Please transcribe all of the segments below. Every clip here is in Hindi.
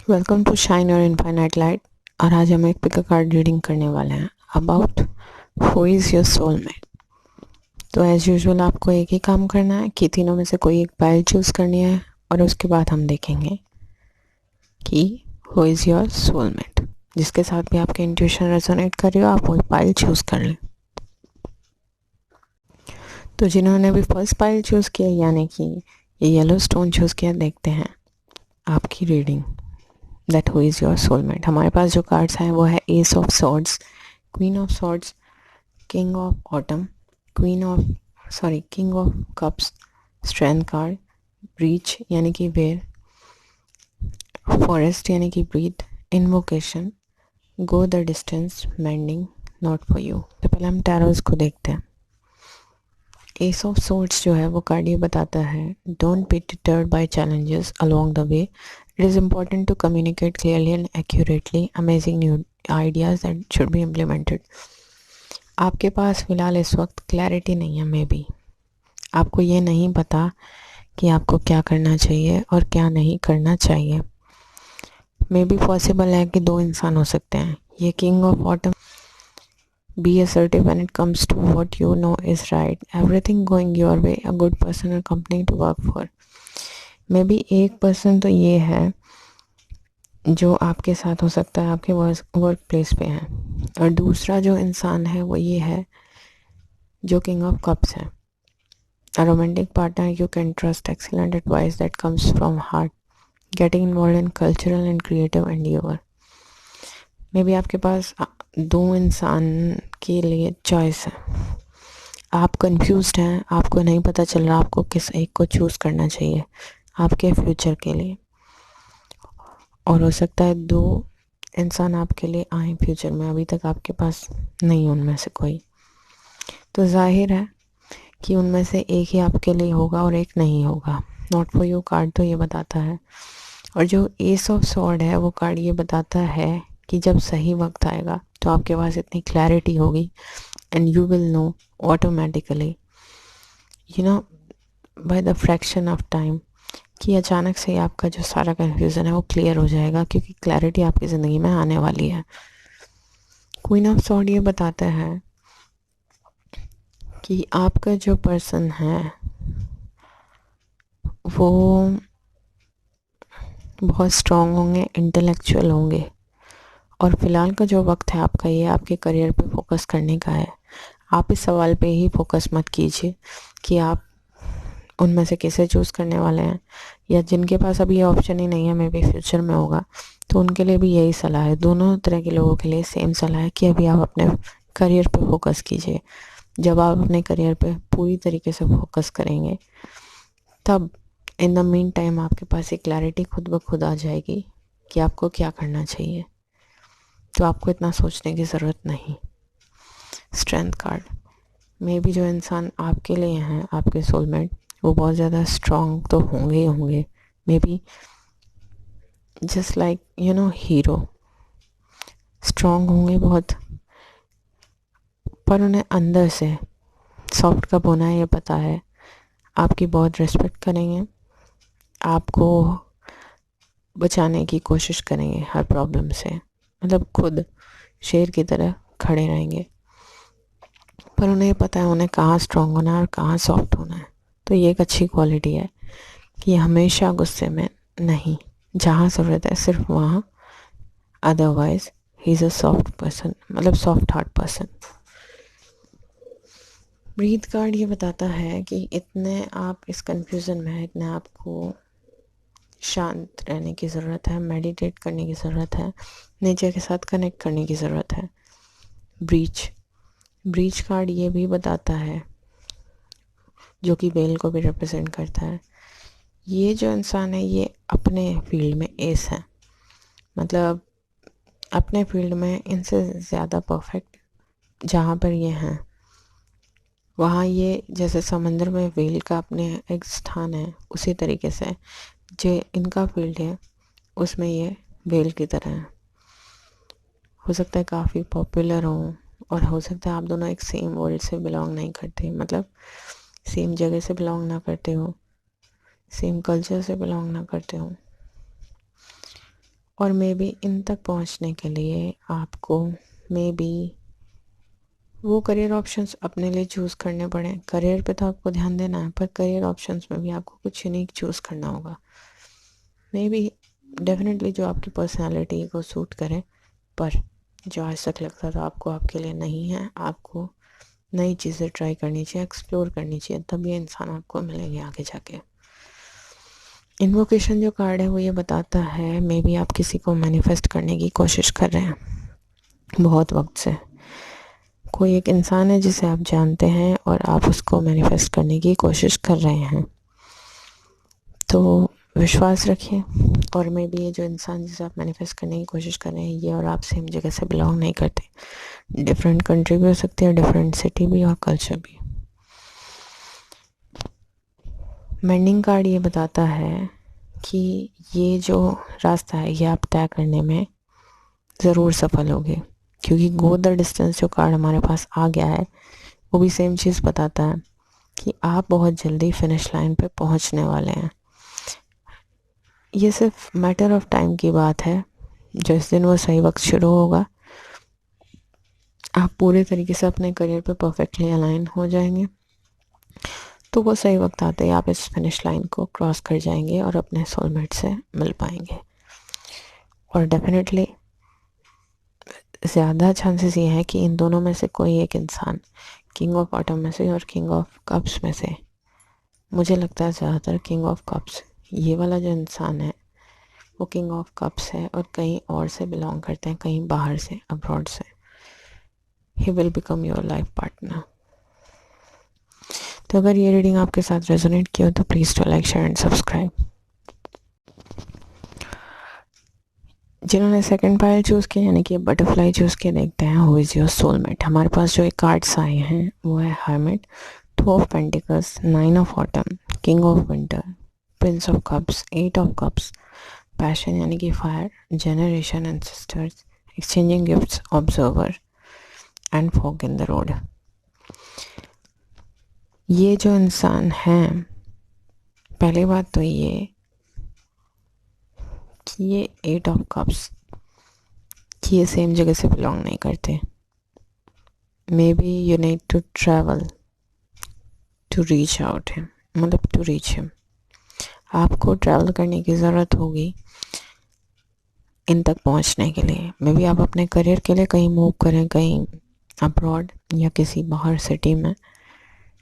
Welcome to shine your infinite light. और आज हम एक पिक कार्ड रीडिंग करने वाले हैं about who is your soulmate. तो एज यूजुअल आपको एक ही काम करना है कि तीनों में से कोई एक पाइल चूज़ करनी है और उसके बाद हम देखेंगे कि हु इज़ योर सोलमेट। जिसके साथ भी आपके इंट्यूशन रेजोनेट कर रही हो आप वही पाइल चूज़ कर लें। तो जिन्होंने भी फर्स्ट पाइल चूज़ किया यानी कि ये येलो स्टोन चूज़ किया, देखते हैं आपकी reading that who is your soulmate. हमारे पास जो कार्ड्स हैं वो है ace of swords, queen of swords, king of autumn, king of cups, strength card, breach यानी कि बेर, फॉरेस्ट यानी कि breath, invocation, go the distance, mending, not for you. तो पहले हम टैरोस को देखते हैं। एस ऑफ सोर्ड्स जो है वो कार्ड ये बताता है don't be deterred by challenges along the way, it is important to communicate clearly and accurately, amazing new ideas that should be implemented. आपके पास फ़िलहाल इस वक्त क्लैरिटी नहीं है, मे बी आपको ये नहीं पता कि आपको क्या करना चाहिए और क्या नहीं करना चाहिए। मे बी पॉसिबल है कि दो इंसान हो सकते हैं। ये king of autumn, be assertive when it comes to what you know is right, everything going your way, a good person or company to work for। May be एक पर्सन तो ये है जो आपके साथ हो सकता है, आपके वर्क प्लेस पे है, और दूसरा जो इंसान है वो ये है जो किंग ऑफ कप्स है। A romantic partner you can trust, excellent advice that comes from heart, getting involved in cultural and creative endeavor। May be आपके पास दो इंसान के लिए चॉइस है, आप कंफ्यूज्ड हैं, आपको नहीं पता चल रहा आपको किस एक को चूज़ करना चाहिए आपके फ्यूचर के लिए। और हो सकता है दो इंसान आपके लिए आए फ्यूचर में, अभी तक आपके पास नहीं उनमें से कोई। तो जाहिर है कि उनमें से एक ही आपके लिए होगा और एक नहीं होगा। नॉट फॉर यू कार्ड तो ये बताता है, और जो एस ऑफ सॉर्ड है वो कार्ड ये बताता है कि जब सही वक्त आएगा तो आपके पास इतनी क्लैरिटी होगी and you will know automatically, you know, by the fraction of time, कि अचानक से आपका जो सारा कन्फ्यूज़न है वो क्लियर हो जाएगा, क्योंकि क्लैरिटी आपकी ज़िंदगी में आने वाली है। क्वीन ऑफ सॉर्ड ये बताता है कि आपका जो पर्सन है वो बहुत स्ट्रॉन्ग होंगे, इंटेलेक्चुअल होंगे, और फिलहाल का जो वक्त है आपका ये आपके करियर पे फोकस करने का है। आप इस सवाल पे ही फोकस मत कीजिए कि आप उनमें से किसे चूज़ करने वाले हैं, या जिनके पास अभी ये ऑप्शन ही नहीं है, मे बी फ्यूचर में होगा, तो उनके लिए भी यही सलाह है। दोनों तरह के लोगों के लिए सेम सलाह है कि अभी आप अपने करियर पे फोकस कीजिए। जब आप अपने करियर पे पूरी तरीके से फोकस करेंगे तब इन द मीन टाइम आपके पास एक क्लैरिटी खुद ब खुद आ जाएगी कि आपको क्या करना चाहिए। तो आपको इतना सोचने की ज़रूरत नहीं। स्ट्रेंथ कार्ड, मे बी जो इंसान आपके लिए हैं, आपके सोलमेट, वो बहुत ज़्यादा स्ट्रॉन्ग तो होंगे ही होंगे, may be just like you know hero, strong होंगे बहुत, पर उन्हें अंदर से सॉफ्ट कब होना है ये पता है। आपकी बहुत रिस्पेक्ट करेंगे, आपको बचाने की कोशिश करेंगे हर प्रॉब्लम से, मतलब खुद शेर की तरह खड़े रहेंगे, पर उन्हें पता है उन्हें कहाँ स्ट्रॉन्ग होना है और कहाँ सॉफ्ट होना है। तो ये एक अच्छी क्वालिटी है कि हमेशा गुस्से में नहीं, जहाँ ज़रूरत है सिर्फ वहाँ, otherwise he is a soft person, मतलब soft heart person. Breathe card ये बताता है कि इतने आप इस कन्फ्यूज़न में है, इतने आपको शांत रहने की ज़रूरत है, मेडिटेट करने की ज़रूरत है, नेचर के साथ कनेक्ट करने की ज़रूरत है। ब्रीच कार्ड ये भी बताता है, जो कि बेल को भी रिप्रेजेंट करता है, ये जो इंसान है ये अपने फील्ड में एस है, मतलब अपने फील्ड में इनसे ज़्यादा परफेक्ट जहाँ पर ये हैं वहाँ ये जैसे समंदर में व्हेल का अपने एक स्थान है, उसी तरीके से जो इनका फील्ड है उसमें ये व्हेल की तरह है। हो सकता है काफ़ी पॉपुलर हो, और हो सकता है आप दोनों एक सेम वर्ल्ड से बिलोंग नहीं करते, मतलब सेम जगह से बिलोंग ना करते हो, सेम कल्चर से बिलोंग ना करते हो, और मे बी इन तक पहुंचने के लिए आपको मे बी वो करियर ऑप्शंस अपने लिए चूज़ करने पड़े। करियर पे तो आपको ध्यान देना है, पर करियर ऑप्शंस में भी आपको कुछ यूनिक चूज़ करना होगा। मे बी डेफिनेटली जो आपकी पर्सनालिटी को सूट करे, पर जो आज तक लगता था आपको आपके लिए नहीं है। आपको नई चीज़ें ट्राई करनी चाहिए, एक्सप्लोर करनी चाहिए, तब ये इंसान आपको मिलेंगे आगे जाके। इन्वोकेशन जो कार्ड है वो ये बताता है मे बी आप किसी को मैनिफेस्ट करने की कोशिश कर रहे हैं बहुत वक्त से। कोई एक इंसान है जिसे आप जानते हैं और आप उसको मैनिफेस्ट करने की कोशिश कर रहे हैं, तो विश्वास रखिए। और मे बी ये जो इंसान जिसे आप मैनिफेस्ट करने की कोशिश कर रहे हैं ये और आप सेम जगह से बिलोंग नहीं करते। डिफरेंट कंट्री भी हो सकती है, डिफरेंट सिटी भी और कल्चर भी। मेंडिंग कार्ड ये बताता है कि ये जो रास्ता है ये आप तय करने में ज़रूर सफल होगे, क्योंकि गो द डिस्टेंस जो कार्ड हमारे पास आ गया है वो भी सेम चीज़ बताता है कि आप बहुत जल्दी फिनिश लाइन पे पहुंचने वाले हैं। ये सिर्फ मैटर ऑफ टाइम की बात है। जिस दिन वो सही वक्त शुरू होगा आप पूरे तरीके से अपने करियर पे परफेक्टली अलाइन हो जाएंगे, तो वो सही वक्त आते ही आप इस फिनिश लाइन को क्रॉस कर जाएंगे और अपने सोलमेट से मिल पाएंगे। और डेफिनेटली ज़्यादा चांसेस ये हैं कि इन दोनों में से कोई एक इंसान किंग ऑफ ऑटम में से और किंग ऑफ कप्स में से, मुझे लगता है ज़्यादातर किंग ऑफ कप्स, ये वाला जो इंसान है वो किंग ऑफ कप्स है और कहीं और से बिलोंग करते हैं, कहीं बाहर से, अब्रॉड से। He will become your life partner. तो अगर ये रीडिंग आपके साथ रेजोनेट किया हो तो please to like, share and subscribe. जिन्होंने सेकंड पाइल चूज़ किया यानी कि बटरफ्लाई चूज़ किया, देखते हैं हु इज़ योर सोलमेट। हमारे पास जो एक कार्ड्स आए हैं वो है hermit, two of pentacles, nine of autumn, king of winter, prince of cups, eight of cups, passion यानी कि fire, generation and sisters, exchanging gifts, observer and fog in the road. ये जो इंसान हैं, पहली बात तो ये कि ये एट ऑफ कप्स कि ये सेम जगह से बिलोंग नहीं करते। Maybe you need to travel to reach out him, मतलब टू रीच हिम। आपको ट्रैवल करने की ज़रूरत होगी इन तक पहुंचने के लिए। मे बी आप अपने करियर के लिए कहीं मूव करें, कहीं अब्रॉड या किसी बाहर सिटी में,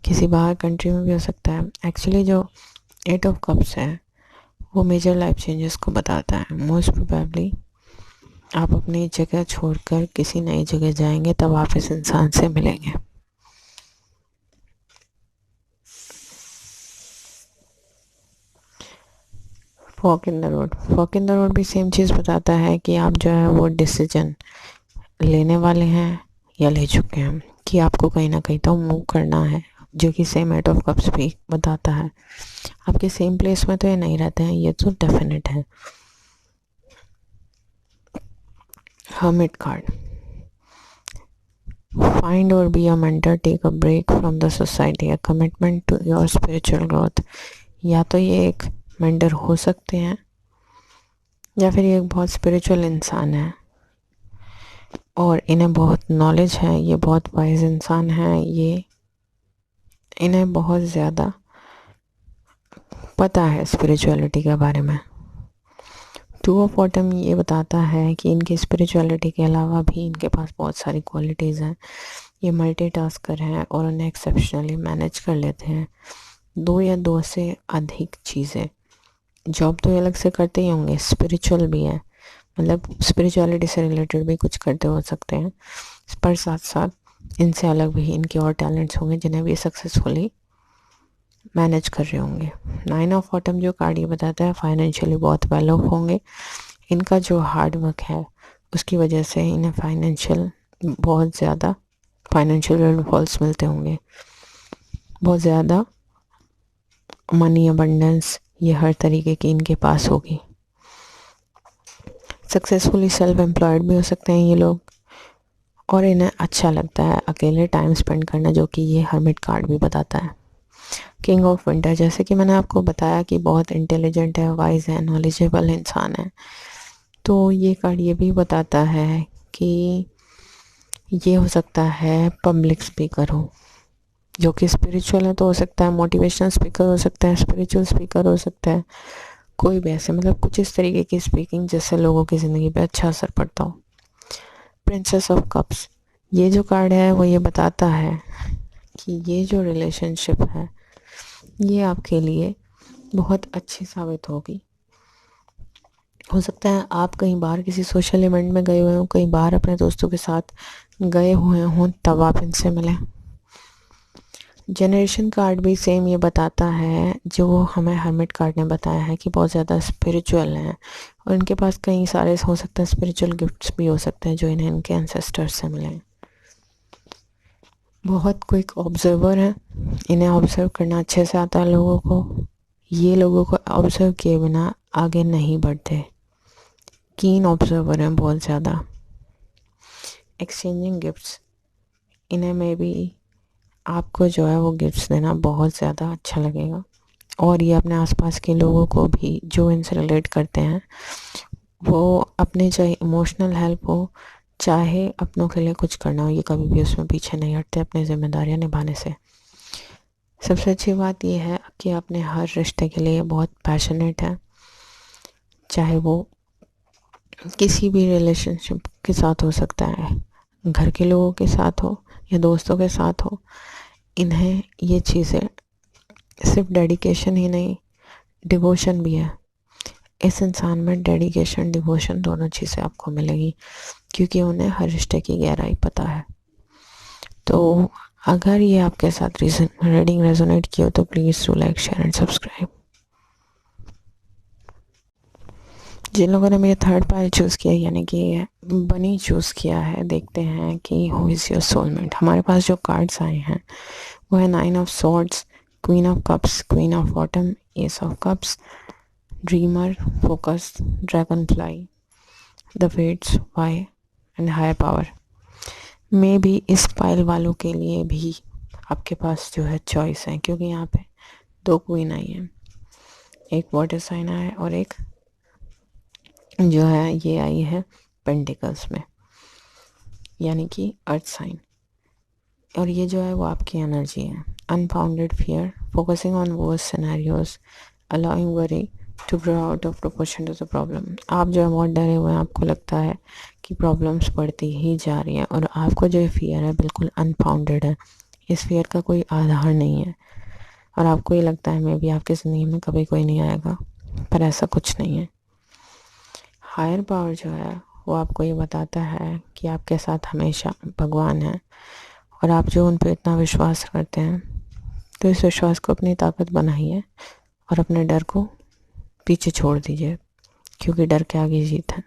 किसी बाहर कंट्री में भी हो सकता है। एक्चुअली जो एट ऑफ कप्स है वो मेजर लाइफ चेंजेस को बताता है। मोस्ट प्रोबेबली आप अपनी जगह छोड़कर किसी नई जगह जाएंगे, तब आप इस इंसान से मिलेंगे। Fog in the road, fog in the road भी सेम चीज़ बताता है कि आप जो है वो डिसीजन लेने वाले हैं या ले चुके हैं कि आपको कहीं ना कहीं तो मूव करना है, जो कि सेम एट ऑफ कप्स भी बताता है। आपके सेम प्लेस में तो ये नहीं रहते हैं, ये तो डेफिनेट है। हर्मिट कार्ड, फाइंड और be a mentor, take a break from the society, a commitment to your spiritual growth. या तो ये एक मेंटर हो सकते हैं या फिर ये एक बहुत स्पिरिचुअल इंसान है और इन्हें बहुत नॉलेज है, ये बहुत वाइज इंसान है, ये इन्हें बहुत ज़्यादा पता है स्पिरिचुअलिटी के बारे में। टू ऑफ ऑटम ये बताता है कि इनकी स्पिरिचुअलिटी के अलावा भी इनके पास बहुत सारी क्वालिटीज़ हैं। ये मल्टीटास्कर हैं और उन्हें एक्सेप्शनली मैनेज कर लेते हैं दो या दो से अधिक चीज़ें। जॉब तो ये अलग से करते ही होंगे, स्पिरिचुअल भी है, मतलब स्पिरिचुअलिटी से रिलेटेड भी कुछ करते हो सकते हैं, पर साथ साथ इनसे अलग भी इनके और टैलेंट्स होंगे जिन्हें भी सक्सेसफुली मैनेज कर रहे होंगे। नाइन ऑफ ऑटम जो कार्ड ये बताता है फाइनेंशियली बहुत वेल ऑफ होंगे। इनका जो हार्ड वर्क है उसकी वजह से इन्हें बहुत ज़्यादा फाइनेंशियल विंडफॉल्स मिलते होंगे, बहुत ज़्यादा मनी अबंडेंस ये हर तरीके की इनके पास होगी। सक्सेसफुली सेल्फ एम्प्लॉयड भी हो सकते हैं ये लोग, और इन्हें अच्छा लगता है अकेले टाइम स्पेंड करना, जो कि ये हर्मिट कार्ड भी बताता है। किंग ऑफ विंटर, जैसे कि मैंने आपको बताया कि बहुत इंटेलिजेंट है, वाइज है, नॉलेजेबल इंसान है, तो तो ये कार्ड ये भी बताता है कि ये हो सकता है पब्लिक स्पीकर हो, जो कि स्पिरिचुअल है, तो हो सकता है मोटिवेशनल स्पीकर हो सकता है, स्पिरिचुअल स्पीकर हो सकता है, कोई भी ऐसे मतलब कुछ इस तरीके की स्पीकिंग जिससे लोगों की ज़िंदगी पे अच्छा असर पड़ता हो। प्रिंसेस ऑफ कप्स, ये जो कार्ड है वो ये बताता है कि ये जो रिलेशनशिप है ये आपके लिए बहुत अच्छी साबित होगी। हो सकता है आप कहीं बाहर किसी सोशल इवेंट में गए हुए हों, कहीं बाहर अपने दोस्तों के साथ गए हुए हों, तब आप इनसे मिलें। जनरेशन कार्ड भी सेम ये बताता है, जो हमें हर्मिट कार्ड ने बताया है कि बहुत ज़्यादा स्पिरिचुअल हैं और इनके पास कई सारे हो सकते हैं स्पिरिचुअल गिफ्ट्स भी हो सकते हैं जो इन्हें इनके एंसेस्टर्स से मिले। बहुत क्विक ऑब्जर्वर हैं, इन्हें ऑब्जर्व करना अच्छे से आता है लोगों को। ये लोगों को ऑब्जर्व किए बिना आगे नहीं बढ़ते, कीन ऑब्जर्वर हैं बहुत ज़्यादा। एक्सचेंजिंग गिफ्ट्स, इन्हें में भी आपको जो है वो गिफ्ट्स देना बहुत ज़्यादा अच्छा लगेगा और ये अपने आसपास के लोगों को भी जो इनसे रिलेट करते हैं वो अपने चाहे इमोशनल हेल्प हो चाहे अपनों के लिए कुछ करना हो, ये कभी भी उसमें पीछे नहीं हटते अपनी जिम्मेदारियां निभाने से। सबसे अच्छी बात यह है कि अपने हर रिश्ते के लिए बहुत पैशनेट है, चाहे वो किसी भी रिलेशनशिप के साथ हो सकता है, घर के लोगों के साथ हो या दोस्तों के साथ हो। इन्हें ये चीज़ें सिर्फ डेडिकेशन ही नहीं, डिवोशन भी है। इस इंसान में डेडिकेशन डिवोशन दोनों चीज़ें आपको मिलेगी क्योंकि उन्हें हर रिश्ते की गहराई पता है। तो अगर ये आपके साथ रीडिंग रेजोनेट की हो तो please do like share and subscribe. जिन लोगों ने मेरे थर्ड पाइल चूज़ किया यानी कि बनी चूज़ किया है, देखते हैं कि हु इज़ योर सोलमेट। हमारे पास जो कार्ड्स आए हैं वो है 9 of swords, queen of cups, queen of autumn, ace of cups, dreamer, focus, dragon fly, the fates, why and higher power. मे भी इस पाइल वालों के लिए भी आपके पास जो है चॉइस है, क्योंकि यहाँ पे 2 क्वीन आई हैं, एक वाटर साइन आया है और एक जो है ये आई है पेंटिकल्स में यानी कि अर्थ साइन। और ये जो है वो आपकी एनर्जी है। Unfounded fear, focusing on worst scenarios, allowing worry to grow out of proportion to the problem. आप जो है बहुत डरे हुए हैं, आपको लगता है कि प्रॉब्लम्स बढ़ती ही जा रही हैं और आपको जो फियर है बिल्कुल अनफाउंडेड है, इस फियर का कोई आधार नहीं है और आपको ये लगता है मे भी आपकी ज़िंदगी में कभी कोई नहीं आएगा, पर ऐसा कुछ नहीं है। हायर पावर जो है वो आपको ये बताता है कि आपके साथ हमेशा भगवान है और आप जो उन पर इतना विश्वास करते हैं तो इस विश्वास को अपनी ताकत बनाइए और अपने डर को पीछे छोड़ दीजिए, क्योंकि डर के आगे जीत है।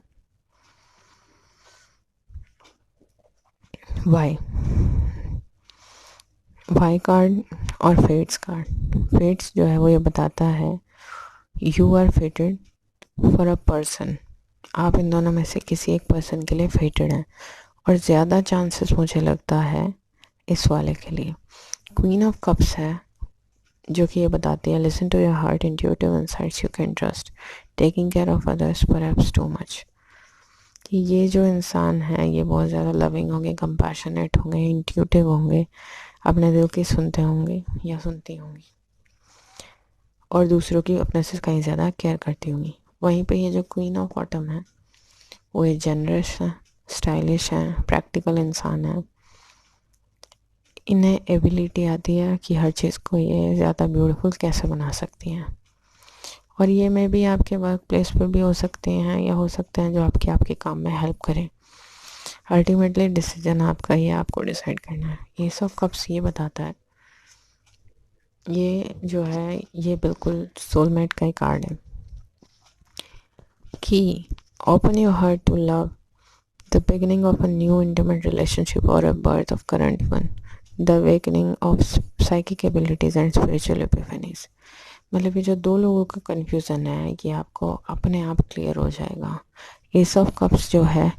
वाई कार्ड और फेट्स कार्ड। फेट्स जो है वो ये बताता है you are fated for a person. आप इन दोनों में से किसी एक पर्सन के लिए फेटेड हैं और ज़्यादा चांसेस मुझे लगता है इस वाले के लिए। क्वीन ऑफ कप्स है जो कि ये बताती है listen to your heart, intuitive insights you can trust, taking care of others perhaps too much. कि ये जो इंसान है ये बहुत ज़्यादा लविंग होंगे, कंपैशनेट होंगे, इंट्यूटिव होंगे, अपने दिल की सुनते होंगे या सुनती होंगी और दूसरों की अपने से कहीं ज़्यादा केयर करती होंगी। वहीं पे ये जो क्वीन ऑफ ऑटम है वो ये जनरस है, स्टाइलिश है, प्रैक्टिकल इंसान है। इन्हें एबिलिटी आती है कि हर चीज़ को ये ज़्यादा ब्यूटीफुल कैसे बना सकती हैं और ये में भी आपके वर्क प्लेस पर भी हो सकते हैं या हो सकते हैं जो आपके काम में हेल्प करें। अल्टीमेटली डिसीजन आपका ही है, आपको डिसाइड करना है। ये सब कप्स ये बताता है, ये जो है ये बिल्कुल सोलमेट का ही कार्ड है कि open your heart to love, the beginning of a new intimate relationship और a birth of current one, the awakening of psychic abilities and spiritual epiphanies. मतलब ये जो 2 लोगों का कन्फ्यूज़न है ये आपको अपने आप क्लियर हो जाएगा। एस ऑफ कप्स जो है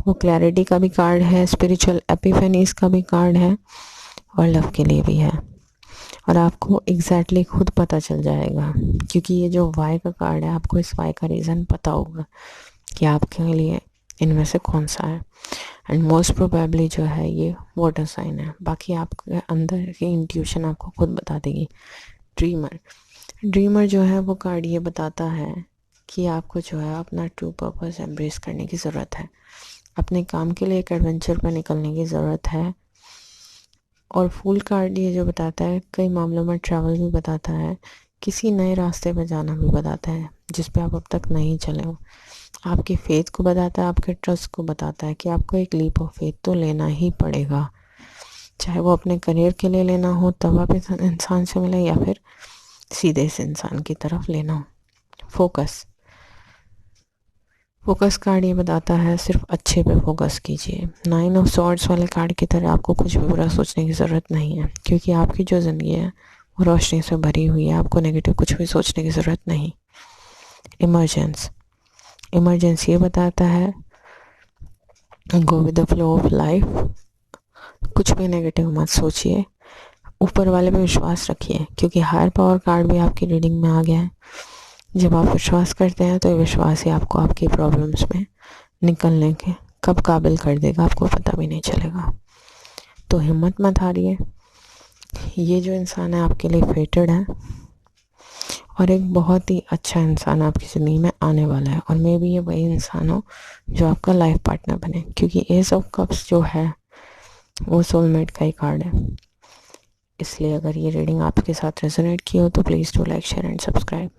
वो क्लैरिटी का भी कार्ड है, स्पिरिचुअल एपिफेनीज का भी कार्ड है और लव के लिए भी है और आपको एग्जैक्टली खुद पता चल जाएगा, क्योंकि ये जो वाई का कार्ड है आपको इस वाई का रीज़न पता होगा कि आपके लिए इनमें से कौन सा है। एंड मोस्ट प्रोबेबली जो है ये वाटर साइन है। बाकी आपके अंदर की इंट्यूशन आपको खुद बता देगी। ड्रीमर, ड्रीमर जो है वो कार्ड ये बताता है कि आपको जो है अपना ट्रू पर्पस एम्ब्रेस करने की ज़रूरत है, अपने काम के लिए एक एडवेंचर पर निकलने की ज़रूरत है। और फूल कार्ड ये जो बताता है, कई मामलों में ट्रैवल भी बताता है, किसी नए रास्ते पर जाना भी बताता है जिस पे आप अब तक नहीं चले हो। आपकी फेथ को बताता है, आपके ट्रस्ट को बताता है कि आपको एक लीप ऑफ फेथ तो लेना ही पड़ेगा, चाहे वो अपने करियर के लिए लेना हो तब आप इस इंसान से मिले, या फिर सीधे इस इंसान की तरफ लेना हो। फोकस, फोकस कार्ड ये बताता है सिर्फ अच्छे पे फोकस कीजिए। 9 ऑफ सॉर्ड्स वाले कार्ड की तरह आपको कुछ भी बुरा सोचने की ज़रूरत नहीं है, क्योंकि आपकी जो ज़िंदगी है वो रोशनी से भरी हुई है। आपको नेगेटिव कुछ भी सोचने की ज़रूरत नहीं। इमरजेंस, इमरजेंसी ये बताता है go with the flow of life, कुछ भी नेगेटिव मत सोचिए, ऊपर वाले पे विश्वास रखिए, क्योंकि हायर पावर कार्ड भी आपकी रीडिंग में आ गया है। जब आप विश्वास करते हैं तो ये विश्वास ही आपको आपकी प्रॉब्लम्स में निकलने के कब काबिल कर देगा, आपको पता भी नहीं चलेगा। तो हिम्मत मत हारिए, ये जो इंसान है आपके लिए फेटेड है, और एक बहुत ही अच्छा इंसान आपकी ज़िंदगी में आने वाला है। और मे बी ये वही इंसान हो जो आपका लाइफ पार्टनर बने, क्योंकि एस ऑफ कप्स जो है वो सोलमेट का ही कार्ड है। इसलिए अगर ये रीडिंग आपके साथ रेजोनेट की हो तो please do like, share and subscribe.